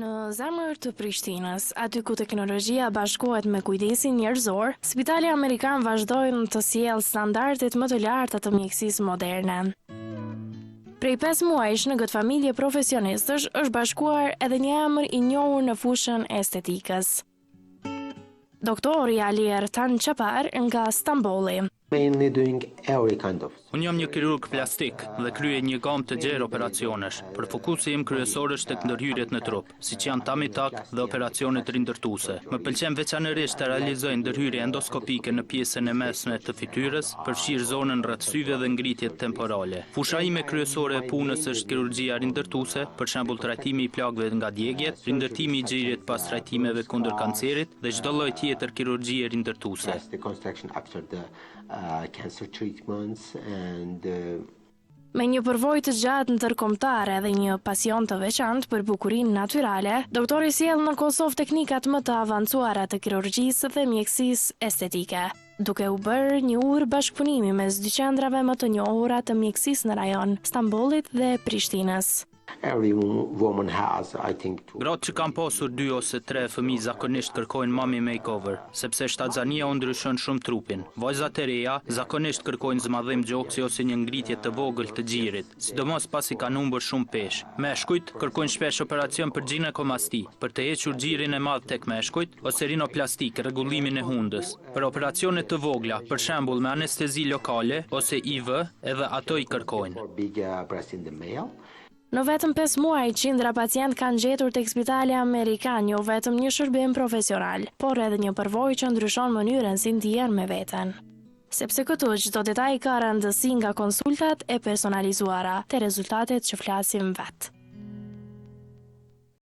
Në zemër të Prishtinës, aty ku teknologjia bashkohet me kujdesin njerëzor, Spitali Amerikan vazhdojnë të sjellë standardet më të larta të mjekësisë moderne. Prej 5 muajsh në këtë familje profesionistësh është bashkuar edhe një emër i njohur në fushën e estetikës. Doktori Ali Ertan Çapar nga Stambolli. Mainly doing every kind of. Unë jam një kirurg plastik dhe kryej një gamë të gjerë operacionesh, për fokusi im kryesor është tek ndërhyrjet në trup, siç janë tummy tuck dhe operacionet rindërtuese. Më pëlqen veçanërisht të realizoj ndërhyrje endoskopike në pjesën e mesme të fytyrës, përfshirë zonën rreth syve dhe ngritjet temporale. Fusha ime kryesore e punës është kirurgjia rindërtuese, për shembull trajtimi i plagëve nga djegjet, rindërtimi i xhirit pas trajtimeve kundër kancerit dhe çdo lloj tjetër kirurgjie rindërtuese. Cancer treatments and Me një përvojë të gjatë ndërkombëtare dhe një pasion të veçantë për bukurinë natyrale, doktori sjell në Kosovë teknikat më të avancuara të kirurgjisë dhe mjekësisë estetike, duke u bërë një urë bashkëpunimi mes dy qendrave më të njohura të mjekësisë në rajon, Stambollit dhe Prishtinës. every woman has, I think, to. Gratë që kam pasur 2 ose 3 fëmijë zakonisht kërkojnë mami makeover, sepse shtatzania u ndryshon shumë trupin. Vajzat e reja zakonisht kërkojnë zmadhim gjoksi ose një ngritje të vogël të gjirit, sidomos pasi kanë humbur shumë peshë. Meshkujt kërkojnë shpesh operacion për ginekomasti, për të hequr gjirin e madh tek meshkujt, ose rinoplastik, rregullimin e hundës. Për operacione të vogla, për shembull me anestezi lokale ose IV, edhe ato i kërkojnë. For big breast in the male. Në vetëm 5 muaj, qindra pacient kanë gjetur tek Spitali Amerikan jo vetëm një shërbim profesional, por edhe një përvojë që ndryshon mënyrën si ndihen me veten. Sepse këtu çdo detaj ka rëndësi nga konsultat e personalizuara te rezultatet që flasim vet.